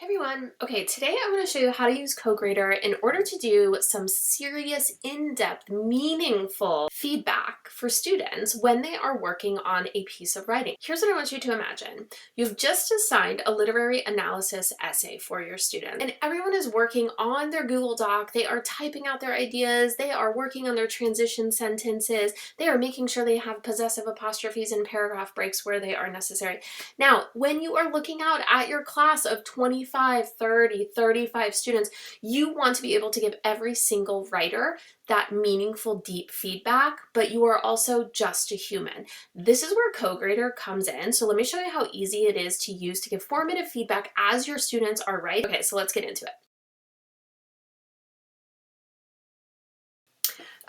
Hey everyone. Okay, today I'm going to show you how to use CoGrader in order to do some serious, in-depth, meaningful feedback for students when they are working on a piece of writing. Here's what I want you to imagine. You've just assigned a literary analysis essay for your students, and everyone is working on their Google Doc. They are typing out their ideas. They are working on their transition sentences. They are making sure they have possessive apostrophes and paragraph breaks where they are necessary. Now, when you are looking out at your class of 25, 30, 35 students, you want to be able to give every single writer that meaningful, deep feedback, but you are also just a human. This is where CoGrader comes in. So let me show you how easy it is to use to give formative feedback as your students are writing. Okay, so let's get into it.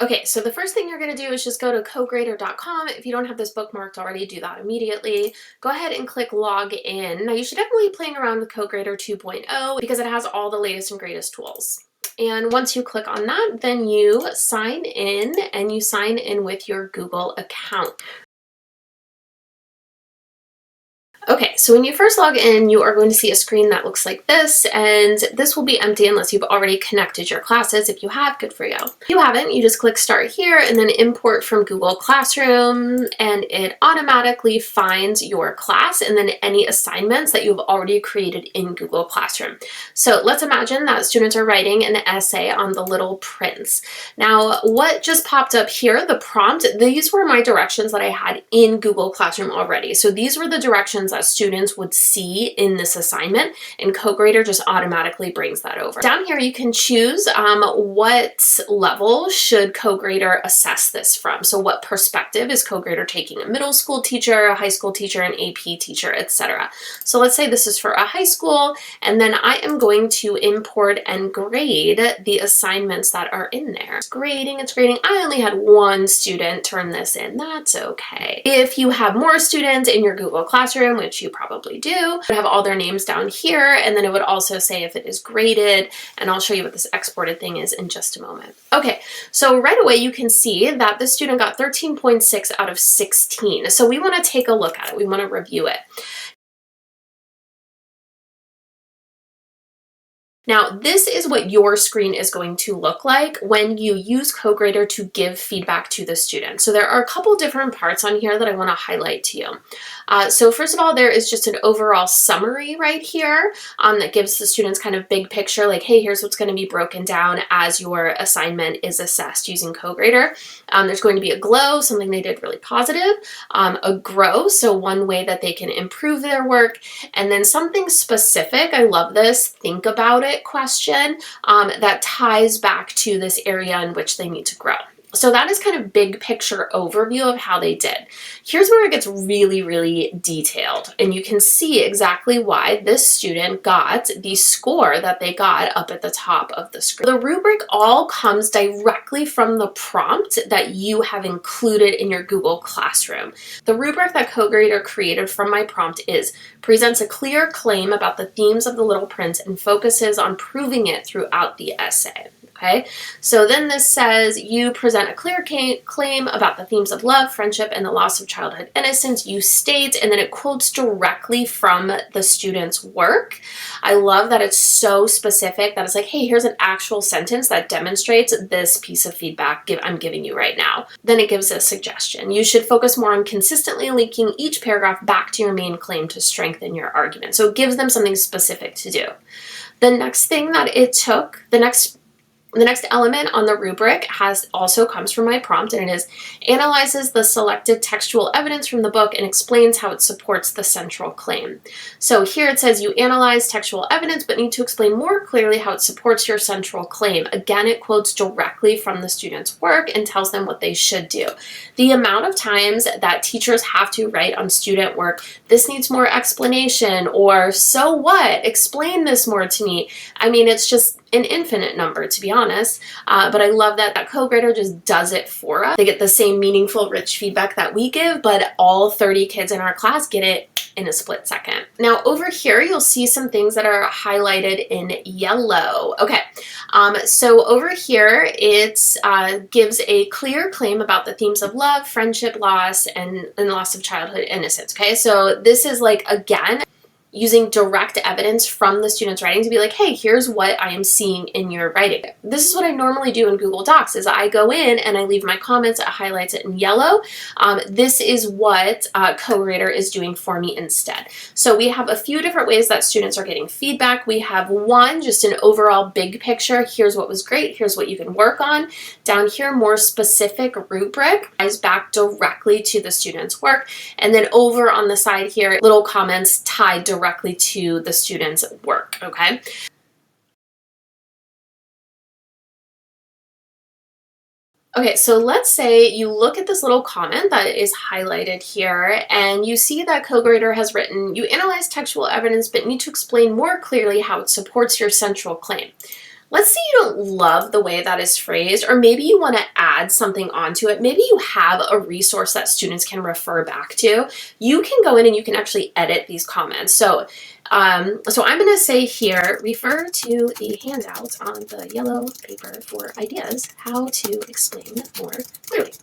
Okay, so the first thing you're going to do is just go to CoGrader.com. If you don't have this bookmarked already, do that immediately. Go ahead and click Log In. Now, you should definitely be playing around with CoGrader 2.0 because it has all the latest and greatest tools. And once you click on that, then you sign in, and you sign in with your Google account. Okay, so when you first log in, you are going to see a screen that looks like this, and this will be empty unless you've already connected your classes. If you have, good for you. If you haven't, you just click Start Here and then Import from Google Classroom, and it automatically finds your class and then any assignments that you've already created in Google Classroom. So let's imagine that students are writing an essay on The Little Prince. Now, what just popped up here, the prompt, these were my directions that I had in Google Classroom already. So these were the directions that students would see in this assignment, and CoGrader just automatically brings that over. Down here you can choose what level should CoGrader assess this from. So what perspective is CoGrader taking? A middle school teacher, a high school teacher, an AP teacher, etc. So let's say this is for a high school, and then I am going to import and grade the assignments that are in there. It's grading. I only had one student turn this in. That's okay. If you have more students in your Google Classroom, which you probably do, would have all their names down here, and then it would also say if it is graded, and I'll show you what this exported thing is in just a moment. Okay, so right away you can see that the student got 13.6 out of 16. So we want to take a look at it. We want to review it. Now, this is what your screen is going to look like when you use CoGrader to give feedback to the student. So there are a couple different parts on here that I want to highlight to you. So first of all, there is just an overall summary right here that gives the students kind of big picture, like, hey, here's what's going to be broken down as your assignment is assessed using CoGrader. There's going to be a glow, something they did really positive, a grow, so one way that they can improve their work, and then something specific, I love this, think about it question that ties back to this area in which they need to grow. So that is kind of big picture overview of how they did. Here's where it gets really, really detailed, and you can see exactly why this student got the score that they got up at the top of the screen. The rubric all comes directly from the prompt that you have included in your Google Classroom. The rubric that CoGrader created from my prompt is presents a clear claim about the themes of The Little Prince and focuses on proving it throughout the essay. Okay, so then this says you present a clear claim about the themes of love, friendship, and the loss of childhood innocence. You state, and then it quotes directly from the student's work. I love that it's so specific that it's like, hey, here's an actual sentence that demonstrates this piece of feedback I'm giving you right now. Then it gives a suggestion. You should focus more on consistently linking each paragraph back to your main claim to strengthen your argument. So it gives them something specific to do. The next thing that it took, the next element on the rubric also comes from my prompt, and it is analyzes the selected textual evidence from the book and explains how it supports the central claim. So here it says you analyze textual evidence but need to explain more clearly how it supports your central claim. Again, it quotes directly from the student's work and tells them what they should do. The amount of times that teachers have to write on student work, this needs more explanation, or so what, explain this more to me. I mean, it's just an infinite number, to be honest, but I love that CoGrader just does it for us. They get the same meaningful, rich feedback that we give, but all 30 kids in our class get it in a split second. Now over here, you'll see some things that are highlighted in yellow. Okay, so over here, it gives a clear claim about the themes of love, friendship, loss, and loss of childhood innocence. Okay, so this is like, again, using direct evidence from the student's writing to be like, hey, here's what I am seeing in your writing. This is what I normally do in Google Docs is I go in and I leave my comments, it highlights it in yellow. This is what CoGrader is doing for me instead. So we have a few different ways that students are getting feedback. We have one, just an overall big picture. Here's what was great. Here's what you can work on. Down here, more specific rubric is back directly to the student's work. And then over on the side here, little comments tied directly to the student's work, okay? Okay, so let's say you look at this little comment that is highlighted here and you see that CoGrader has written, you analyze textual evidence but need to explain more clearly how it supports your central claim. Let's say you don't love the way that is phrased, or maybe you want to add something onto it. Maybe you have a resource that students can refer back to. You can go in and you can actually edit these comments. So I'm going to say here, refer to the handout on the yellow paper for ideas how to explain more clearly.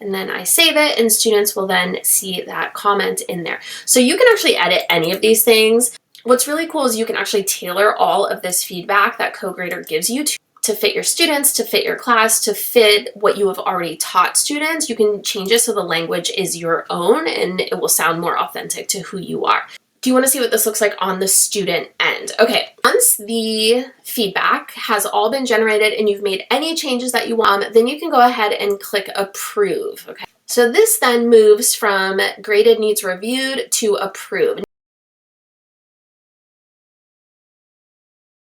And then I save it and students will then see that comment in there. So you can actually edit any of these things. What's really cool is you can actually tailor all of this feedback that CoGrader gives you to fit your students, to fit your class, to fit what you have already taught students. You can change it so the language is your own and it will sound more authentic to who you are. Do you want to see what this looks like on the student end? Okay, once the feedback has all been generated and you've made any changes that you want, then you can go ahead and click approve, okay? So this then moves from graded needs reviewed to approved.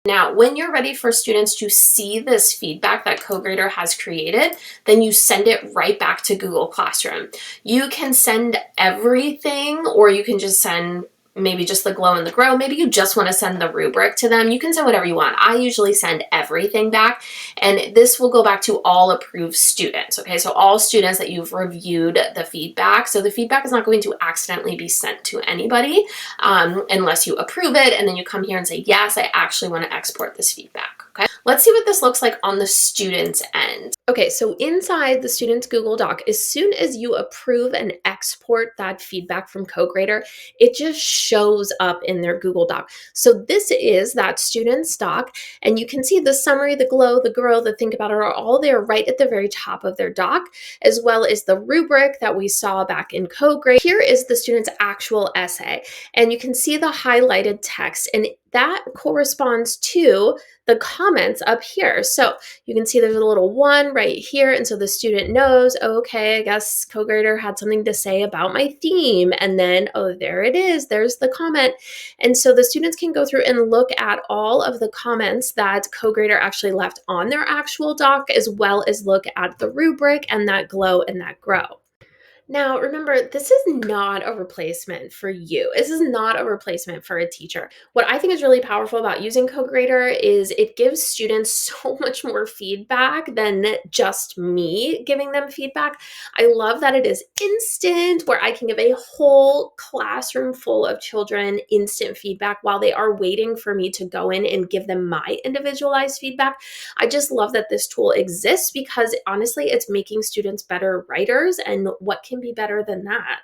Now, when you're ready for students to see this feedback that CoGrader has created, then you send it right back to Google Classroom. You can send everything, or you can just send maybe just the glow and the grow. Maybe you just want to send the rubric to them. You can send whatever you want. I usually send everything back, and this will go back to all approved students. Okay, so all students that you've reviewed the feedback. So the feedback is not going to accidentally be sent to anybody unless you approve it, and then you come here and say, yes, I actually want to export this feedback. Okay, let's see what this looks like on the student's end. Okay, so inside the student's Google Doc, as soon as you approve and export that feedback from CoGrader, it just shows up in their Google Doc. So this is that student's doc, and you can see the summary, the glow, the grow, the think about it are all there right at the very top of their doc, as well as the rubric that we saw back in CoGrader. Here is the student's actual essay, and you can see the highlighted text, and that corresponds to the comments up here. So you can see there's a little one right here. And so the student knows, oh, okay, I guess CoGrader had something to say about my theme. And then, oh, there it is. There's the comment. And so the students can go through and look at all of the comments that CoGrader actually left on their actual doc, as well as look at the rubric and that glow and that grow. Now, remember, this is not a replacement for you. This is not a replacement for a teacher. What I think is really powerful about using CoGrader is it gives students so much more feedback than just me giving them feedback. I love that it is instant, where I can give a whole classroom full of children instant feedback while they are waiting for me to go in and give them my individualized feedback. I just love that this tool exists because honestly, it's making students better writers, and what can be better than that?